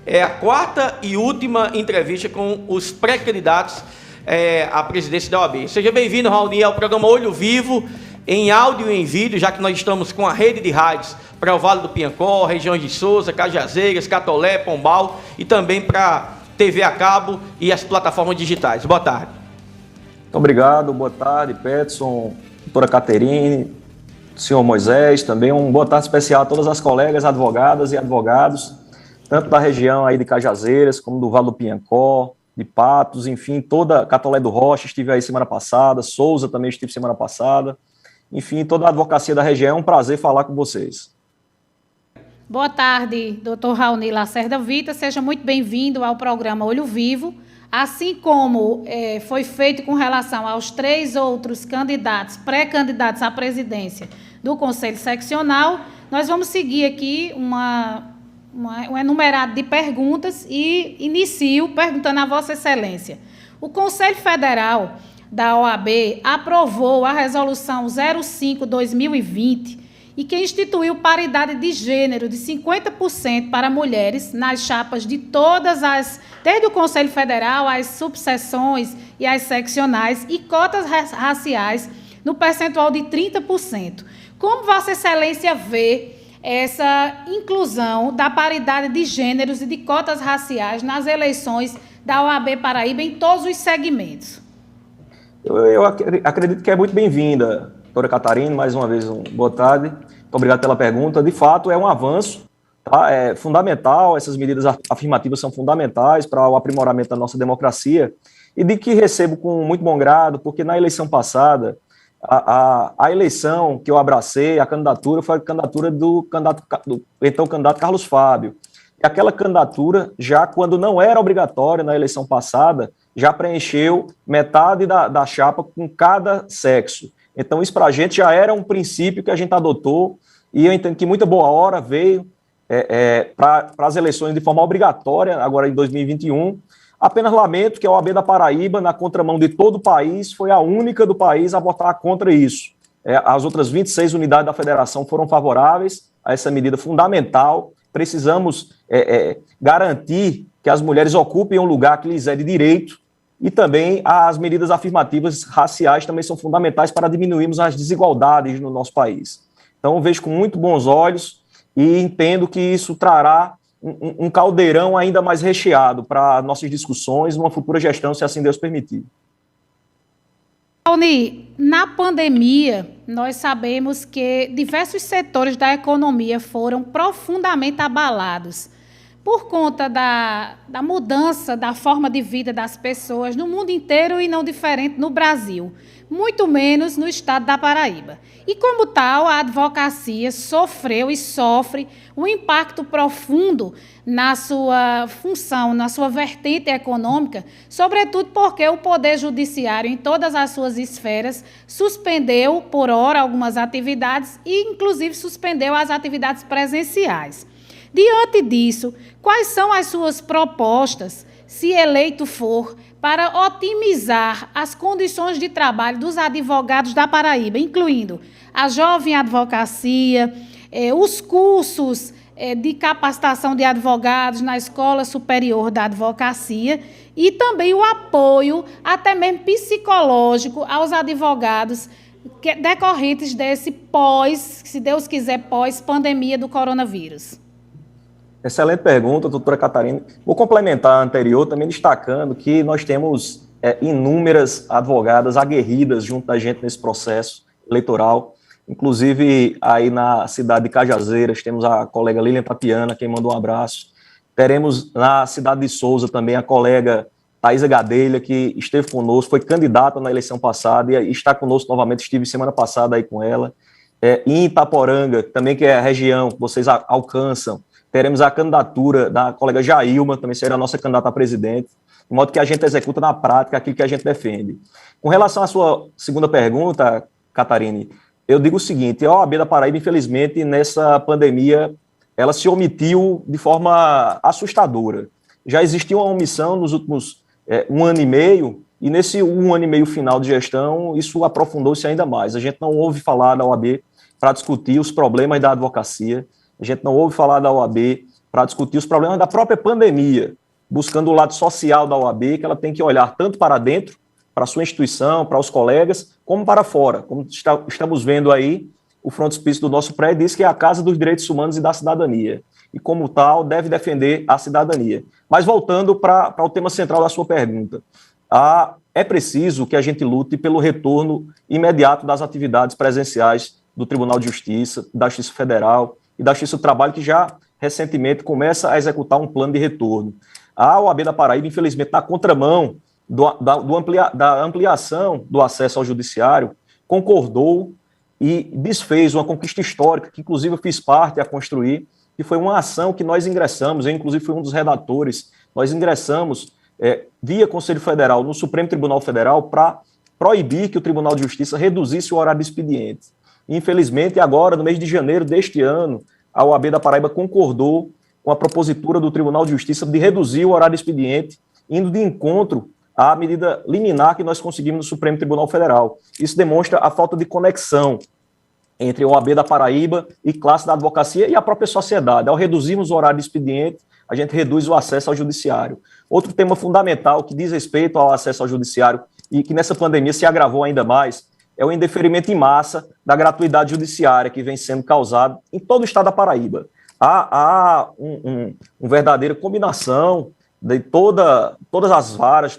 É a quarta e última entrevista com os pré-candidatos à presidência da OAB. Seja bem-vindo, Raoni, ao programa Olho Vivo, em áudio e em vídeo, já que nós estamos com a rede de rádios para o Vale do Piancó, regiões de Souza, Cajazeiras, Catolé, Pombal e também para TV a cabo e as plataformas digitais. Boa tarde. Muito obrigado, boa tarde, Peterson, doutora Caterine, senhor Moisés, também uma boa tarde especial a todas as colegas advogadas e advogados, tanto da região aí de Cajazeiras, como do Vale do Piancó, de Patos, enfim, toda Catolé do Rocha, estive aí semana passada, Souza também estive semana passada, enfim, toda a advocacia da região, é um prazer falar com vocês. Boa tarde, doutor Raoni Lacerda Vita, seja muito bem-vindo ao programa Olho Vivo. Assim como foi feito com relação aos 3 outros candidatos, pré-candidatos à presidência do Conselho Seccional, nós vamos seguir aqui um enumerado de perguntas e inicio perguntando a Vossa Excelência. O Conselho Federal da OAB aprovou a Resolução 05/2020 e que instituiu paridade de gênero de 50% para mulheres nas chapas de todas desde o Conselho Federal, as subseções e as seccionais, e cotas raciais no percentual de 30%. Como Vossa Excelência vê essa inclusão da paridade de gêneros e de cotas raciais nas eleições da OAB Paraíba em todos os segmentos? Eu acredito que é muito bem-vinda, doutora Catarina, mais uma vez, boa tarde. Muito obrigado pela pergunta. De fato, é um avanço, tá? É fundamental, essas medidas afirmativas são fundamentais para o aprimoramento da nossa democracia, e de que recebo com muito bom grado, porque na eleição passada, a eleição que eu abracei, a candidatura, foi a candidatura do então candidato Carlos Fábio. E aquela candidatura, já quando não era obrigatória na eleição passada, já preencheu metade da chapa com cada sexo. Então, isso para a gente já era um princípio que a gente adotou, e eu entendo que muita boa hora veio para as eleições de forma obrigatória, agora em 2021. Apenas lamento que a OAB da Paraíba, na contramão de todo o país, foi a única do país a votar contra isso. As outras 26 unidades da federação foram favoráveis a essa medida fundamental. Precisamos garantir que as mulheres ocupem um lugar que lhes é de direito, e também as medidas afirmativas raciais também são fundamentais para diminuirmos as desigualdades no nosso país. Então, eu vejo com muito bons olhos e entendo que isso trará um caldeirão ainda mais recheado para nossas discussões numa futura gestão, se assim Deus permitir. Raoni, na pandemia, nós sabemos que diversos setores da economia foram profundamente abalados por conta da mudança da forma de vida das pessoas no mundo inteiro e não diferente no Brasil, muito menos no estado da Paraíba. E, como tal, a advocacia sofreu e sofre um impacto profundo na sua função, na sua vertente econômica, sobretudo porque o Poder Judiciário, em todas as suas esferas, suspendeu, por hora, algumas atividades e, inclusive, suspendeu as atividades presenciais. Diante disso, quais são as suas propostas, se eleito for, para otimizar as condições de trabalho dos advogados da Paraíba, incluindo a jovem advocacia, os cursos de capacitação de advogados na Escola Superior da Advocacia e também o apoio, até mesmo psicológico, aos advogados decorrentes desse se Deus quiser, pós-pandemia do coronavírus? Excelente pergunta, doutora Catarina. Vou complementar a anterior, também destacando que nós temos inúmeras advogadas aguerridas junto da gente nesse processo eleitoral. Inclusive, aí na cidade de Cajazeiras, temos a colega Lilian Tatiana, quem mandou um abraço. Teremos na cidade de Souza também a colega Thaisa Gadelha, que esteve conosco, foi candidata na eleição passada e está conosco novamente, estive semana passada aí com ela. Em Itaporanga, também que é a região que vocês alcançam, teremos a candidatura da colega Jailma, também será a nossa candidata a presidente, de modo que a gente executa na prática aquilo que a gente defende. Com relação à sua segunda pergunta, Catarine, eu digo o seguinte: a OAB da Paraíba, infelizmente, nessa pandemia, ela se omitiu de forma assustadora. Já existiu uma omissão nos últimos 1 ano e meio, e nesse 1 ano e meio final de gestão, isso aprofundou-se ainda mais. A gente não ouve falar da OAB para discutir os problemas da advocacia, a gente não ouve falar da OAB para discutir os problemas da própria pandemia, buscando o lado social da OAB, que ela tem que olhar tanto para dentro, para a sua instituição, para os colegas, como para fora. Como estamos vendo aí, o frontispício do nosso prédio diz que é a Casa dos Direitos Humanos e da Cidadania, e como tal deve defender a cidadania. Mas voltando para o tema central da sua pergunta, é preciso que a gente lute pelo retorno imediato das atividades presenciais do Tribunal de Justiça, da Justiça Federal e da Justiça do Trabalho, que já recentemente começa a executar um plano de retorno. A OAB da Paraíba, infelizmente, na contramão da ampliação do acesso ao judiciário, concordou e desfez uma conquista histórica, que inclusive eu fiz parte a construir, que foi uma ação que nós ingressamos, eu inclusive fui um dos redatores, nós ingressamos via Conselho Federal no Supremo Tribunal Federal para proibir que o Tribunal de Justiça reduzisse o horário de expediente. Infelizmente, agora, no mês de janeiro deste ano, a OAB da Paraíba concordou com a propositura do Tribunal de Justiça de reduzir o horário de expediente, indo de encontro à medida liminar que nós conseguimos no Supremo Tribunal Federal. Isso demonstra a falta de conexão entre a OAB da Paraíba e classe da advocacia e a própria sociedade. Ao reduzirmos o horário de expediente, a gente reduz o acesso ao judiciário. Outro tema fundamental que diz respeito ao acesso ao judiciário e que nessa pandemia se agravou ainda mais é o indeferimento em massa da gratuidade judiciária que vem sendo causado em todo o estado da Paraíba. Há uma verdadeira combinação de todas as varas,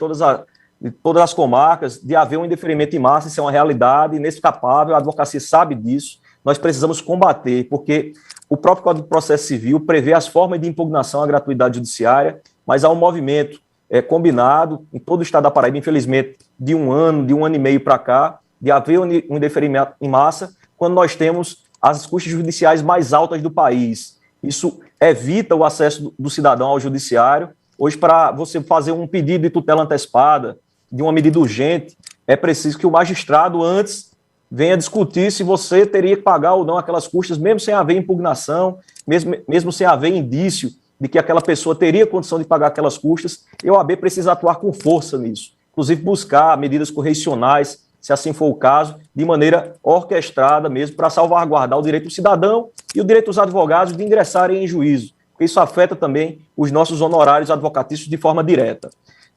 de todas as comarcas, de haver um indeferimento em massa. Isso é uma realidade inescapável, a advocacia sabe disso, nós precisamos combater, porque o próprio Código de Processo Civil prevê as formas de impugnação à gratuidade judiciária, mas há um movimento combinado em todo o estado da Paraíba, infelizmente, de um ano e meio para cá, de haver um indeferimento em massa, quando nós temos as custas judiciais mais altas do país. Isso evita o acesso do cidadão ao judiciário. Hoje, para você fazer um pedido de tutela antecipada, de uma medida urgente, é preciso que o magistrado antes venha discutir se você teria que pagar ou não aquelas custas, mesmo sem haver impugnação, mesmo sem haver indício de que aquela pessoa teria condição de pagar aquelas custas. E a OAB precisa atuar com força nisso, inclusive buscar medidas correcionais, se assim for o caso, de maneira orquestrada mesmo, para salvaguardar o direito do cidadão e o direito dos advogados de ingressarem em juízo, porque isso afeta também os nossos honorários advocatícios de forma direta.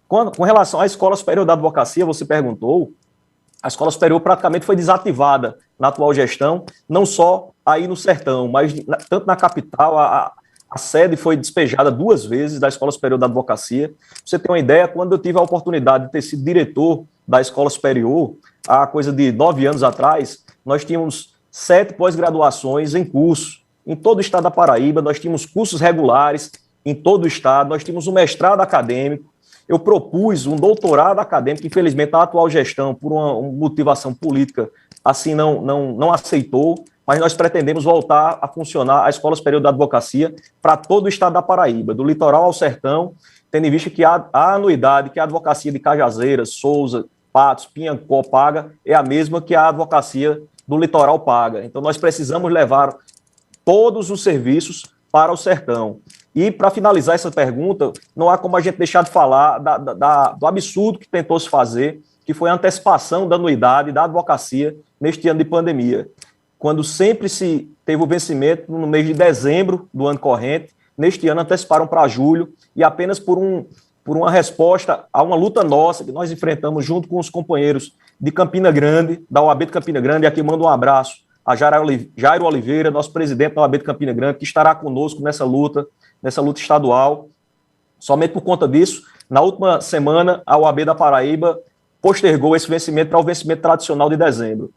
Com relação à Escola Superior da Advocacia, você perguntou, a Escola Superior praticamente foi desativada na atual gestão, não só aí no Sertão, mas tanto na capital, a sede foi despejada 2 vezes da Escola Superior da Advocacia. Pra você ter uma ideia, quando eu tive a oportunidade de ter sido diretor da Escola Superior, há coisa de 9 anos atrás, nós tínhamos 7 pós-graduações em curso. Em todo o estado da Paraíba, nós tínhamos cursos regulares em todo o estado, nós tínhamos um mestrado acadêmico, eu propus um doutorado acadêmico, infelizmente a atual gestão, por uma motivação política, assim não aceitou, mas nós pretendemos voltar a funcionar a Escola Superior da Advocacia para todo o estado da Paraíba, do litoral ao sertão, tendo em vista que a anuidade que a advocacia de Cajazeiras, Souza, Patos, Piancó paga é a mesma que a advocacia do litoral paga. Então nós precisamos levar todos os serviços para o sertão. E, para finalizar essa pergunta, não há como a gente deixar de falar do absurdo que tentou se fazer, que foi a antecipação da anuidade da advocacia neste ano de pandemia. Quando sempre se teve o vencimento no mês de dezembro do ano corrente, neste ano anteciparam para julho, e apenas por uma resposta a uma luta nossa que nós enfrentamos junto com os companheiros de Campina Grande, da OAB de Campina Grande, e aqui mando um abraço a Jairo Oliveira, nosso presidente da OAB de Campina Grande, que estará conosco nessa luta estadual. Somente por conta disso, na última semana, a OAB da Paraíba postergou esse vencimento para o vencimento tradicional de dezembro.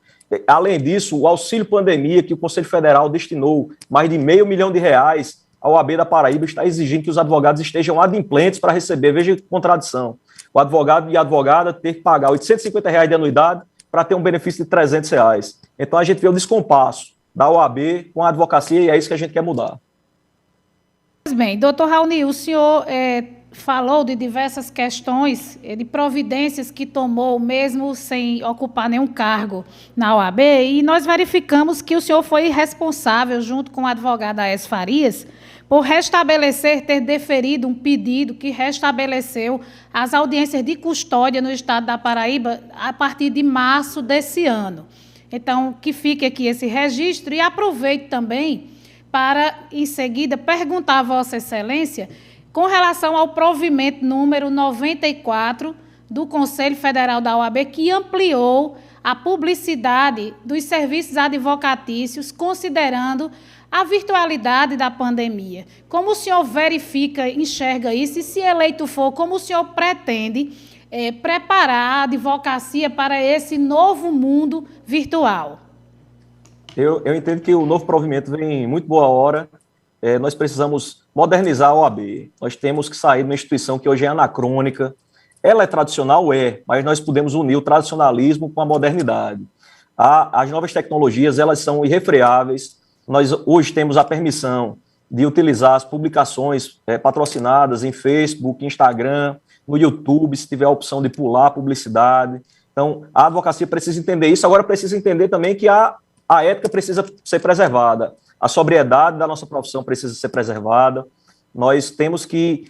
Além disso, o auxílio pandemia, que o Conselho Federal destinou mais de R$500 milhões, a OAB da Paraíba está exigindo que os advogados estejam adimplentes para receber. Veja que contradição. O advogado e a advogada ter que pagar R$850 de anuidade para ter um benefício de R$300. Então, a gente vê o descompasso da OAB com a advocacia e é isso que a gente quer mudar. Pois bem, doutor Raoni, o senhor falou de diversas questões, de providências que tomou mesmo sem ocupar nenhum cargo na OAB, e nós verificamos que o senhor foi responsável, junto com a advogada Aécio Farias, por restabelecer, ter deferido um pedido que restabeleceu as audiências de custódia no estado da Paraíba a partir de março desse ano. Então, que fique aqui esse registro e aproveito também para, em seguida, perguntar a Vossa Excelência com relação ao provimento número 94 do Conselho Federal da OAB, que ampliou a publicidade dos serviços advocatícios, considerando a virtualidade da pandemia. Como o senhor verifica, enxerga isso, e se eleito for, como o senhor pretende preparar a advocacia para esse novo mundo virtual? Eu entendo que o novo provimento vem em muito boa hora. Nós precisamos modernizar a OAB. Nós temos que sair de uma instituição que hoje é anacrônica. Ela é tradicional, mas nós podemos unir o tradicionalismo com a modernidade. As novas tecnologias, elas são irrefreáveis. Nós hoje temos a permissão de utilizar as publicações patrocinadas em Facebook, Instagram, no YouTube, se tiver a opção de pular a publicidade. Então, a advocacia precisa entender isso. Agora precisa entender também que a ética precisa ser preservada. A sobriedade da nossa profissão precisa ser preservada. Nós temos que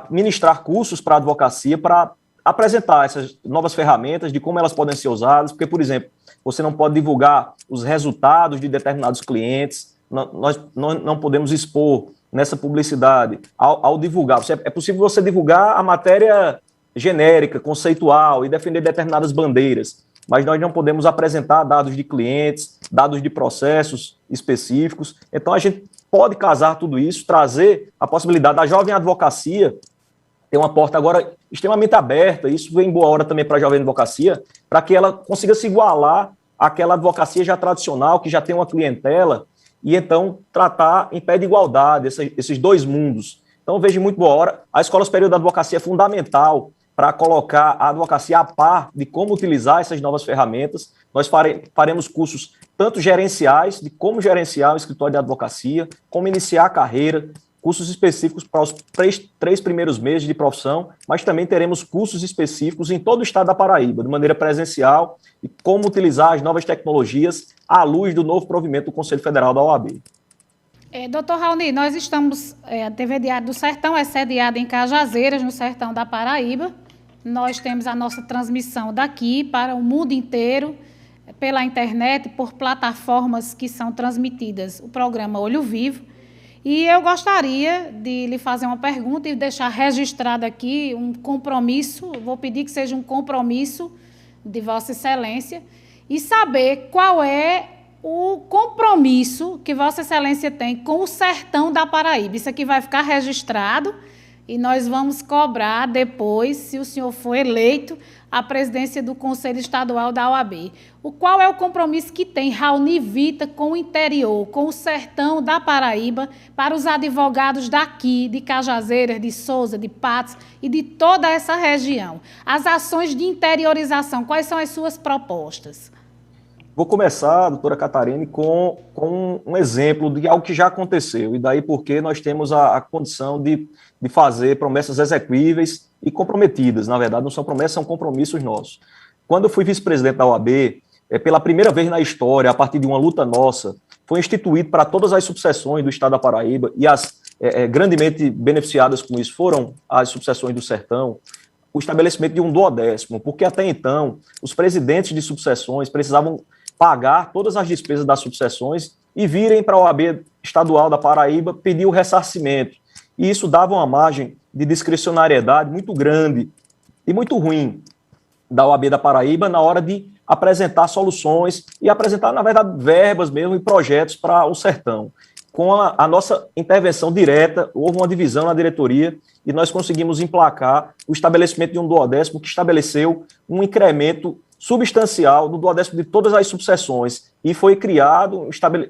ministrar cursos para a advocacia para apresentar essas novas ferramentas de como elas podem ser usadas, porque, por exemplo, você não pode divulgar os resultados de determinados clientes, nós não podemos expor nessa publicidade ao divulgar. É possível você divulgar a matéria genérica, conceitual e defender determinadas bandeiras, mas nós não podemos apresentar dados de clientes, dados de processos específicos. Então, a gente pode casar tudo isso, trazer a possibilidade da jovem advocacia ter uma porta agora extremamente aberta. Isso vem em boa hora também para a jovem advocacia, para que ela consiga se igualar àquela advocacia já tradicional, que já tem uma clientela, e então tratar em pé de igualdade esses dois mundos. Então, vejo muito boa hora. A Escola Superior da Advocacia é fundamental para colocar a advocacia a par de como utilizar essas novas ferramentas. Nós faremos cursos tanto gerenciais, de como gerenciar o escritório de advocacia, como iniciar a carreira, cursos específicos para os três primeiros meses de profissão, mas também teremos cursos específicos em todo o estado da Paraíba, de maneira presencial, e como utilizar as novas tecnologias à luz do novo provimento do Conselho Federal da OAB. Doutor Raoni, nós estamos, a TV Diário do Sertão é sediada em Cajazeiras, no sertão da Paraíba. Nós temos a nossa transmissão daqui para o mundo inteiro, pela internet, por plataformas que são transmitidas, o programa Olho Vivo. E eu gostaria de lhe fazer uma pergunta e deixar registrado aqui um compromisso, vou pedir que seja um compromisso de Vossa Excelência, e saber qual é o compromisso que Vossa Excelência tem com o sertão da Paraíba. Isso aqui vai ficar registrado e nós vamos cobrar depois, se o senhor for eleito, a presidência do Conselho Estadual da OAB. Qual é o compromisso que tem Raoni Vita com o interior, com o sertão da Paraíba, para os advogados daqui, de Cajazeiras, de Sousa, de Patos e de toda essa região? As ações de interiorização, quais são as suas propostas? Vou começar, doutora Catarine, com um exemplo de algo que já aconteceu, e daí porque nós temos a condição de fazer promessas execuíveis e comprometidas. Na verdade, não são promessas, são compromissos nossos. Quando eu fui vice-presidente da OAB, pela primeira vez na história, a partir de uma luta nossa, foi instituído para todas as subseções do estado da Paraíba, e as grandemente beneficiadas com isso foram as subseções do Sertão, o estabelecimento de um 12º, porque até então os presidentes de subseções precisavam pagar todas as despesas das subseções e virem para a OAB estadual da Paraíba pedir o ressarcimento. E isso dava uma margem de discricionariedade muito grande e muito ruim da OAB da Paraíba na hora de apresentar soluções e apresentar, na verdade, verbas mesmo e projetos para o sertão. Com a nossa intervenção direta, houve uma divisão na diretoria e nós conseguimos emplacar o estabelecimento de um 12º que estabeleceu um incremento substancial do 12º de todas as subseções, e foi criado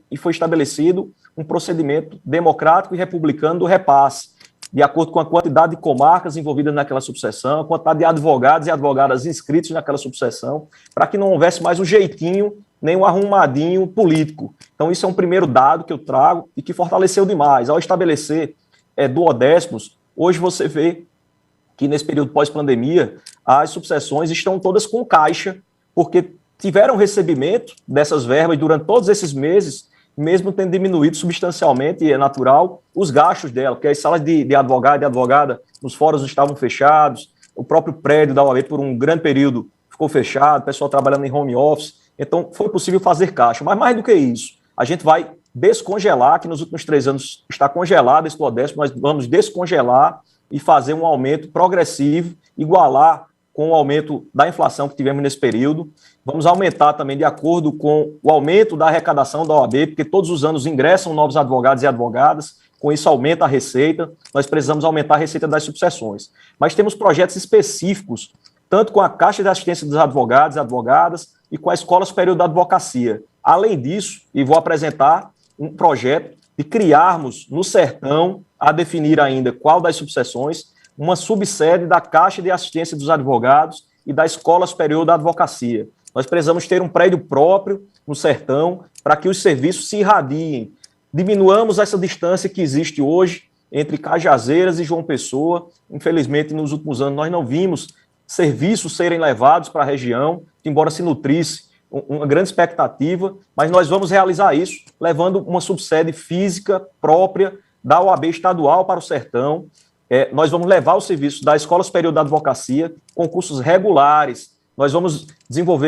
e foi estabelecido um procedimento democrático e republicano do repasse, de acordo com a quantidade de comarcas envolvidas naquela subseção, a quantidade de advogados e advogadas inscritos naquela subseção, para que não houvesse mais um jeitinho, nem um arrumadinho político. Então, isso é um primeiro dado que eu trago e que fortaleceu demais. Ao estabelecer 12º, hoje você vê que nesse período pós-pandemia, as subseções estão todas com caixa, porque tiveram recebimento dessas verbas durante todos esses meses, mesmo tendo diminuído substancialmente, e é natural, os gastos dela, porque as salas de advogado e advogada nos fóruns estavam fechados, o próprio prédio da OAB por um grande período ficou fechado, o pessoal trabalhando em home office, então foi possível fazer caixa. Mas mais do que isso, a gente vai descongelar, que nos últimos 3 anos está congelado esse Prodesp, nós vamos descongelar e fazer um aumento progressivo, igualar com o aumento da inflação que tivemos nesse período. Vamos aumentar também de acordo com o aumento da arrecadação da OAB, porque todos os anos ingressam novos advogados e advogadas, com isso aumenta a receita, nós precisamos aumentar a receita das subseções. Mas temos projetos específicos, tanto com a Caixa de Assistência dos Advogados e Advogadas e com a Escola Superior da Advocacia. Além disso, e vou apresentar um projeto de criarmos no Sertão, a definir ainda qual das subseções, uma subsede da Caixa de Assistência dos Advogados e da Escola Superior da Advocacia. Nós precisamos ter um prédio próprio no Sertão para que os serviços se irradiem. Diminuamos essa distância que existe hoje entre Cajazeiras e João Pessoa. Infelizmente, nos últimos anos, nós não vimos serviços serem levados para a região, embora se nutrisse uma grande expectativa, mas nós vamos realizar isso levando uma subsede física própria da OAB estadual para o Sertão. Nós vamos levar o serviço da Escola Superior da Advocacia com cursos regulares. Nós vamos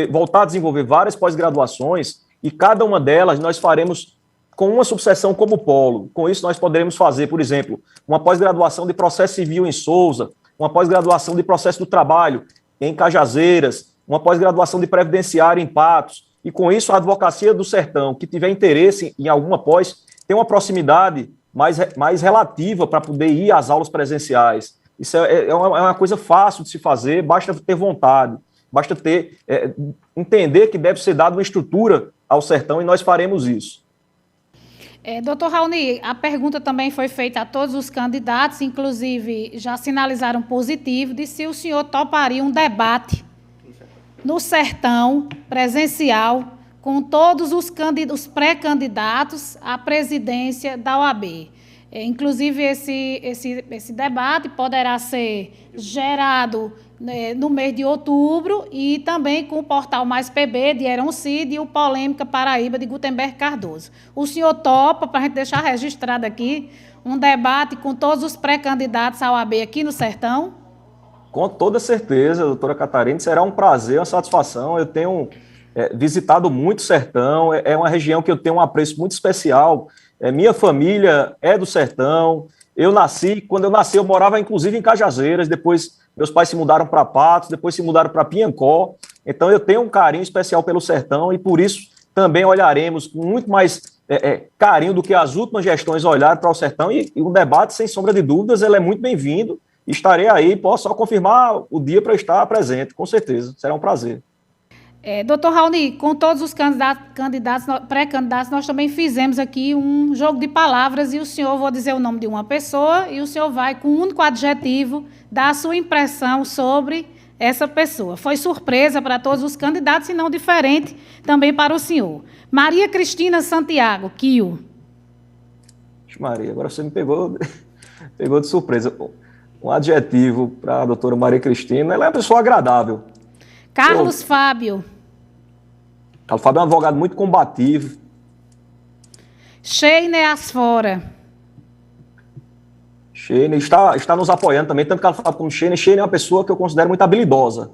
voltar a desenvolver várias pós-graduações e cada uma delas nós faremos com uma subseção como polo. Com isso, nós poderemos fazer, por exemplo, uma pós-graduação de processo civil em Souza, uma pós-graduação de processo do trabalho em Cajazeiras, uma pós-graduação de previdenciário em Patos, e com isso a advocacia do Sertão, que tiver interesse em alguma pós, tem uma proximidade mais relativa para poder ir às aulas presenciais. Isso é uma coisa fácil de se fazer, basta ter vontade, basta entender que deve ser dada uma estrutura ao Sertão, e nós faremos isso. Doutor Raoni, a pergunta também foi feita a todos os candidatos, inclusive já sinalizaram positivo, de se o senhor toparia um debate no Sertão, presencial, com todos os pré-candidatos à presidência da OAB. Inclusive, esse debate poderá ser gerado no mês de outubro e também com o portal Mais PB de Heron Cid e o Polêmica Paraíba de Gutenberg Cardoso. O senhor topa, para a gente deixar registrado aqui, um debate com todos os pré-candidatos à OAB aqui no Sertão? Com toda certeza, doutora Catarina, será um prazer, uma satisfação. Eu tenho visitado muito o Sertão, é uma região que eu tenho um apreço muito especial. Minha família é do Sertão. Quando eu nasci, eu morava inclusive em Cajazeiras, depois meus pais se mudaram para Patos, depois se mudaram para Piancó. Então eu tenho um carinho especial pelo Sertão e por isso também olharemos com muito mais carinho do que as últimas gestões olharam para o Sertão, e o debate, sem sombra de dúvidas, ele é muito bem-vindo. Estarei aí, posso só confirmar o dia para estar presente, com certeza, será um prazer. Doutor Raoni, com todos os pré-candidatos, nós também fizemos aqui um jogo de palavras e o senhor, vou dizer o nome de uma pessoa, e o senhor vai, com um único adjetivo, dar a sua impressão sobre essa pessoa. Foi surpresa para todos os candidatos e não diferente também para o senhor. Maria Cristina Santiago, Kio. Maria, agora você me pegou de surpresa. Um adjetivo para a doutora Maria Cristina, ela é uma pessoa agradável. Carlos Fábio. Carlos Fábio é um advogado muito combativo. Sheiner Asfora. Sheiner está nos apoiando também, tanto Carlos Fábio como Sheiner. Sheiner é uma pessoa que eu considero muito habilidosa.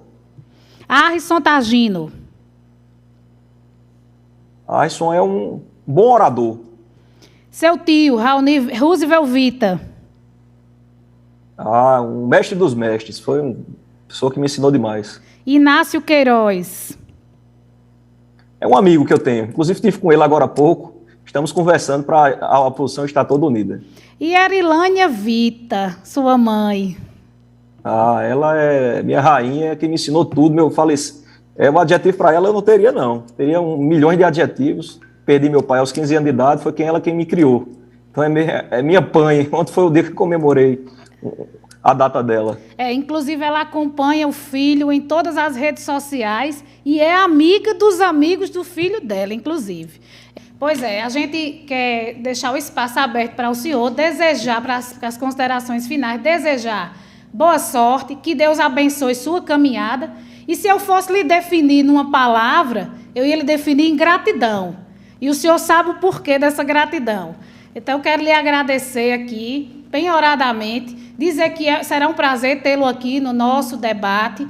Arrisson Tagino. Arrisson é um bom orador. Seu tio, Raoni Roosevelt Vita. Um mestre dos mestres, foi uma pessoa que me ensinou demais. Inácio Queiroz. É um amigo que eu tenho, inclusive estive com ele agora há pouco, estamos conversando para a oposição estar toda unida. E Erilânia Vita, sua mãe. Ela é minha rainha, que me ensinou tudo, um adjetivo para ela eu não teria não, teria milhões de adjetivos, perdi meu pai aos 15 anos de idade, foi ela quem me criou, então é minha mãe, ontem foi o dia que comemorei a data dela. Inclusive, ela acompanha o filho em todas as redes sociais e é amiga dos amigos do filho dela, inclusive. Pois a gente quer deixar o espaço aberto para o senhor desejar, para as considerações finais, desejar boa sorte, que Deus abençoe sua caminhada. E se eu fosse lhe definir numa palavra, eu ia lhe definir em gratidão. E o senhor sabe o porquê dessa gratidão. Então, eu quero lhe agradecer aqui, penhoradamente, dizer que será um prazer tê-lo aqui no nosso debate,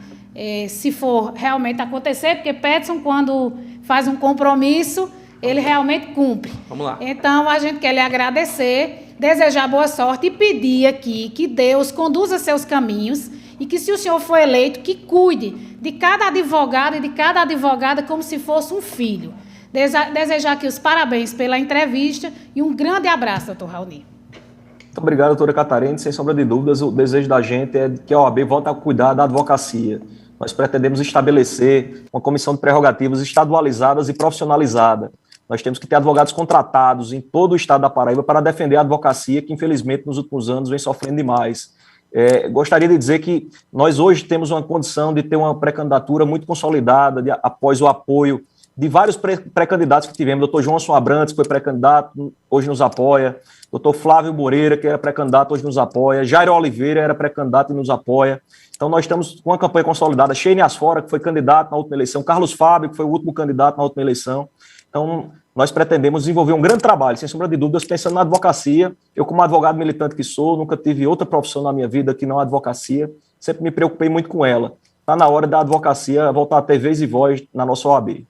se for realmente acontecer, porque Peterson, quando faz um compromisso, ele realmente cumpre. Vamos lá. Então, a gente quer lhe agradecer, desejar boa sorte e pedir aqui que Deus conduza seus caminhos e que, se o senhor for eleito, que cuide de cada advogado e de cada advogada como se fosse um filho. Desejar aqui os parabéns pela entrevista e um grande abraço, doutor Raoni. Muito obrigado, doutora Catarina. Sem sombra de dúvidas, o desejo da gente é que a OAB volte a cuidar da advocacia. Nós pretendemos estabelecer uma comissão de prerrogativas estadualizadas e profissionalizada. Nós temos que ter advogados contratados em todo o estado da Paraíba para defender a advocacia, que infelizmente nos últimos anos vem sofrendo demais. Gostaria de dizer que nós hoje temos uma condição de ter uma pré-candidatura muito consolidada, após o apoio de vários pré-candidatos que tivemos. Doutor João Abrantes, que foi pré-candidato, hoje nos apoia. Doutor Flávio Moreira, que era pré-candidato, hoje nos apoia. Jairo Oliveira era pré-candidato e nos apoia. Então, nós estamos com uma campanha consolidada. Sheine Asfora, que foi candidato na última eleição. Carlos Fábio, que foi o último candidato na última eleição. Então, nós pretendemos desenvolver um grande trabalho, sem sombra de dúvidas, pensando na advocacia. Eu, como advogado militante que sou, nunca tive outra profissão na minha vida que não a advocacia. Sempre me preocupei muito com ela. Está na hora da advocacia voltar a ter vez e voz na nossa OAB.